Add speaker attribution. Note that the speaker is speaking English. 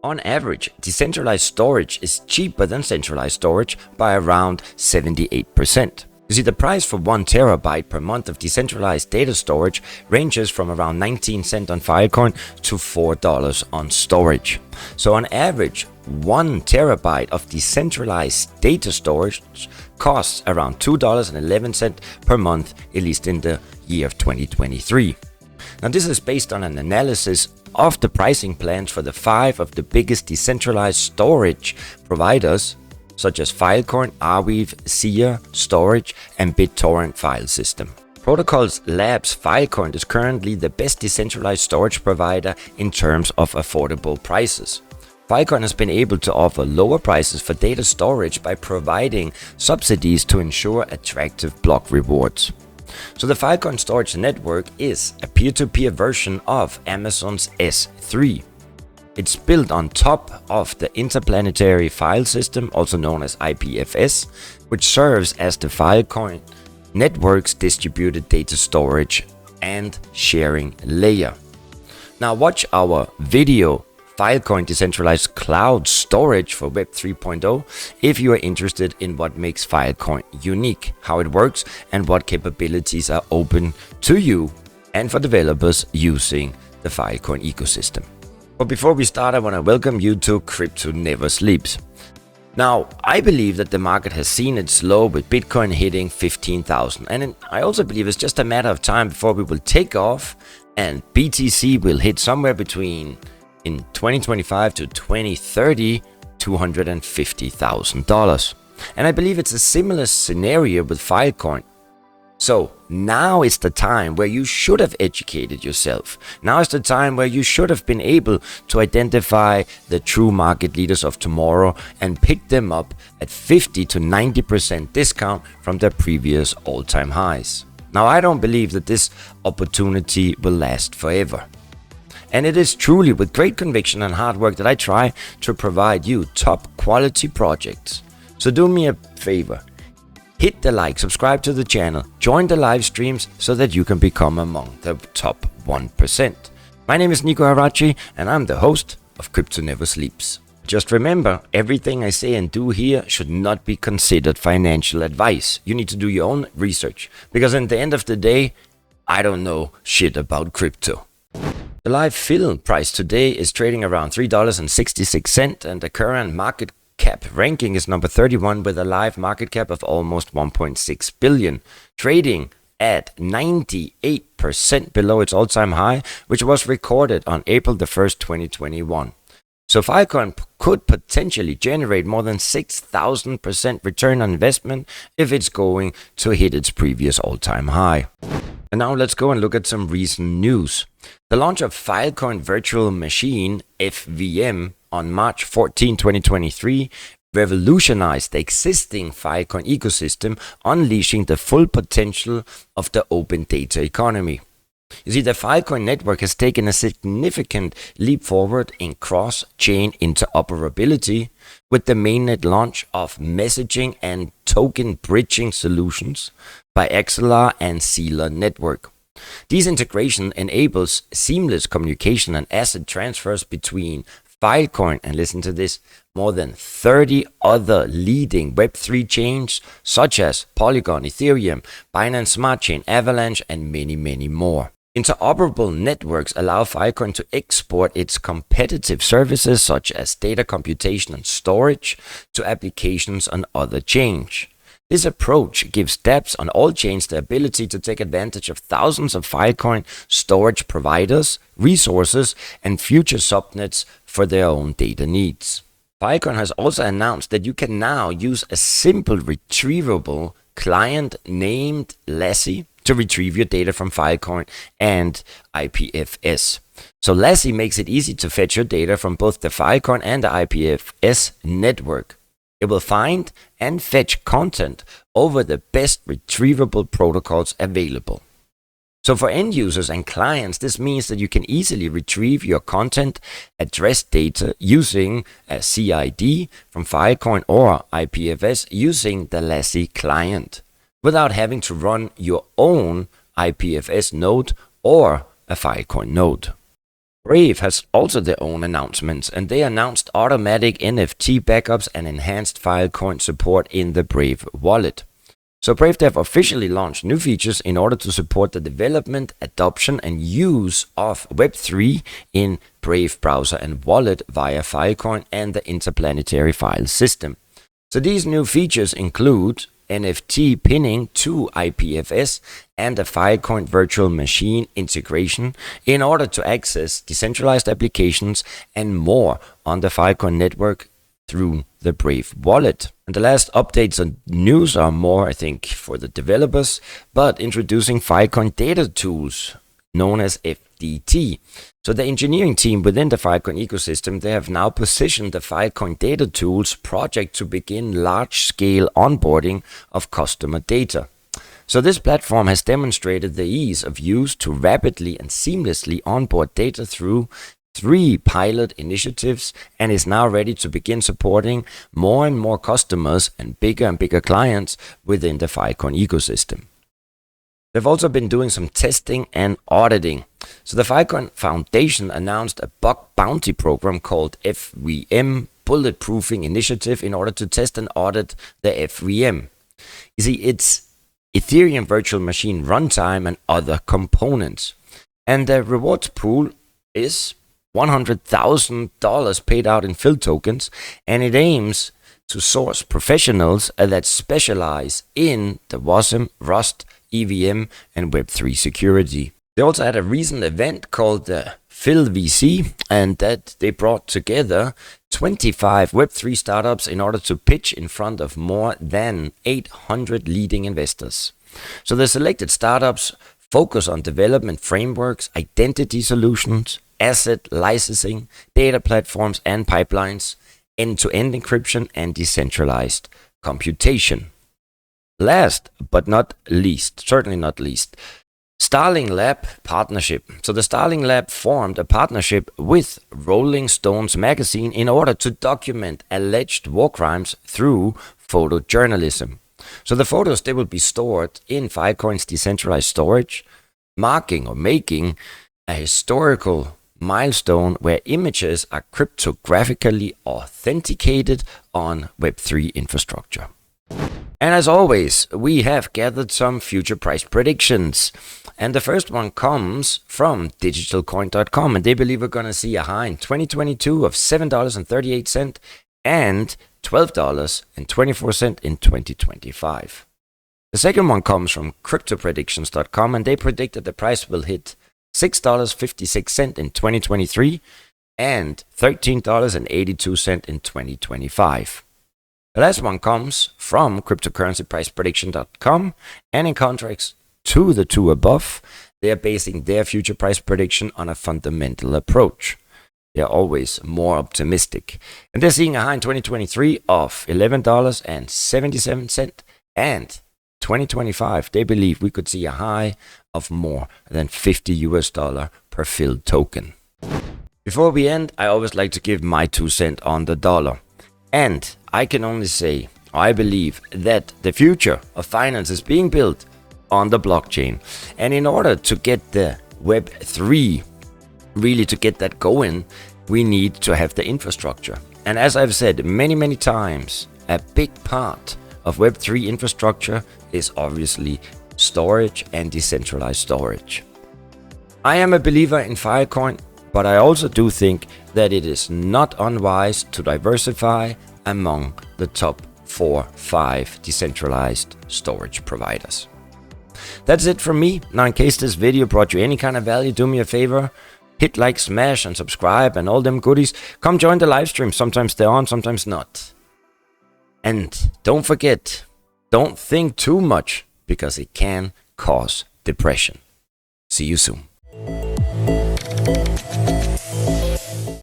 Speaker 1: On average, decentralized storage is cheaper than centralized storage by around 78%. You see, the price for 1 terabyte per month of decentralized data storage ranges from around 19 cents on Filecoin to $4 on Storj. So on average, 1 terabyte of decentralized data storage costs around $2.11 per month, at least in the year of 2023. Now, this is based on an analysis of the pricing plans for the 5 of the biggest decentralized storage providers, such as Filecoin, Arweave, Sia, Storj, and BitTorrent file system. Protocol's Labs Filecoin is currently the best decentralized storage provider in terms of affordable prices. Filecoin has been able to offer lower prices for data storage by providing subsidies to ensure attractive block rewards. So the Filecoin storage network is a peer-to-peer version of Amazon's S3. It's built on top of the interplanetary file system, also known as IPFS, which serves as the Filecoin network's distributed data storage and sharing layer. Now watch our video Filecoin Decentralized Cloud Storage for Web 3.0 if you are interested in what makes Filecoin unique, how it works, and what capabilities are open to you and for developers using the Filecoin ecosystem. But before we start, I want to welcome you to Crypto Never Sleeps. Now, I believe that the market has seen its low with Bitcoin hitting 15,000, and I also believe it's just a matter of time before we will take off and BTC will hit somewhere between, in 2025 to 2030, $250,000. And I believe it's a similar scenario with Filecoin. So now is the time where you should have educated yourself. Now is the time where you should have been able to identify the true market leaders of tomorrow and pick them up at 50 to 90% discount from their previous all-time highs. Now, I don't believe that this opportunity will last forever. And it is truly with great conviction and hard work that I try to provide you top quality projects. So do me a favor. Hit the like, subscribe to the channel, join the live streams so that you can become among the top 1%. My name is Nico Harachi and I'm the host of Crypto Never Sleeps. Just remember, everything I say and do here should not be considered financial advice. You need to do your own research because at the end of the day, I don't know shit about crypto. The live FIL price today is trading around $3.66 and the current market cap ranking is number 31 with a live market cap of almost 1.6 billion, trading at 98% below its all-time high, which was recorded on April the 1st, 2021. So Filecoin could potentially generate more than 6,000% return on investment if it's going to hit its previous all-time high. And now let's go and look at some recent news. The launch of Filecoin Virtual Machine (FVM) on March 14, 2023 revolutionized the existing Filecoin ecosystem, unleashing the full potential of the open data economy. You see, the Filecoin network has taken a significant leap forward in cross-chain interoperability with the mainnet launch of messaging and token bridging solutions by XLR and Sealer network. These integration enables seamless communication and asset transfers between Filecoin and listen to this, more than 30 other leading Web3 chains such as Polygon, Ethereum, Binance Smart Chain, Avalanche, and many more. Interoperable networks allow Filecoin to export its competitive services such as data computation and storage to applications on other chains. This approach gives dApps on all chains the ability to take advantage of thousands of Filecoin storage providers, resources, and future subnets for their own data needs. Filecoin has also announced that you can now use a simple retrievable client named Lassie to retrieve your data from Filecoin and IPFS. So Lassie makes it easy to fetch your data from both the Filecoin and the IPFS network. It will find and fetch content over the best retrievable protocols available. So for end users and clients, this means that you can easily retrieve your content address data using a CID from Filecoin or IPFS using the Lassie client, without having to run your own IPFS node or a Filecoin node. Brave has also their own announcements, and they announced automatic NFT backups and enhanced Filecoin support in the Brave wallet. So Brave Dev officially launched new features in order to support the development, adoption, and use of Web3 in Brave browser and wallet via Filecoin and the interplanetary file system. So these new features include NFT pinning to IPFS and a Filecoin virtual machine integration in order to access decentralized applications and more on the Filecoin network through the Brave wallet. And the last updates and news are more, I think, for the developers, but introducing Filecoin data tools known as FDT. So the engineering team within the Filecoin ecosystem, they have now positioned the Filecoin data tools project to begin large-scale onboarding of customer data. So this platform has demonstrated the ease of use to rapidly and seamlessly onboard data through 3 pilot initiatives and is now ready to begin supporting more and more customers and bigger clients within the Filecoin ecosystem. They've also been doing some testing and auditing. So the Filecoin Foundation announced a bug bounty program called FVM Bulletproofing Initiative in order to test and audit the FVM. You see, it's Ethereum virtual machine runtime and other components. And the rewards pool is $100,000 paid out in FIL tokens, and it aims to source professionals that specialize in the WASM, Rust, EVM, and Web3 security. They also had a recent event called the FIL VC, and that they brought together 25 Web3 startups in order to pitch in front of more than 800 leading investors. So the selected startups focus on development frameworks, identity solutions, asset licensing, data platforms and pipelines, end-to-end encryption, and decentralized computation. Last but not least, certainly not least, Starling Lab partnership. So the Starling Lab formed a partnership with Rolling Stones magazine in order to document alleged war crimes through photojournalism. So the photos, they will be stored in Filecoin's decentralized storage, marking or making a historical milestone where images are cryptographically authenticated on Web3 infrastructure. And as always, we have gathered some future price predictions. And the first one comes from digitalcoin.com, and they believe we're going to see a high in 2022 of $7.38 and $12.24 in 2025. The second one comes from cryptopredictions.com, and they predict that the price will hit $6.56 in 2023 and $13.82 in 2025. The last one comes from cryptocurrencypriceprediction.com, and in contrast to the two above, they are basing their future price prediction on a fundamental approach. They are always more optimistic, and they're seeing a high in 2023 of $11.77, and 2025 they believe we could see a high of more than $50 per FIL token. Before we end, I always like to give my 2 cents on the dollar. And I can only say, I believe that the future of finance is being built on the blockchain. And in order to get the Web3, really to get that going, we need to have the infrastructure. And as I've said many times, a big part of Web3 infrastructure is obviously storage and decentralized storage. I am a believer in Filecoin, but I also do think that it is not unwise to diversify among the top 4-5 decentralized storage providers. That's it from me. Now, in case this video brought you any kind of value, do me a favor. Hit like, smash, and subscribe, and all them goodies. Come join the live stream. Sometimes they're on, sometimes not. And don't forget, don't think too much, because it can cause depression. See you soon.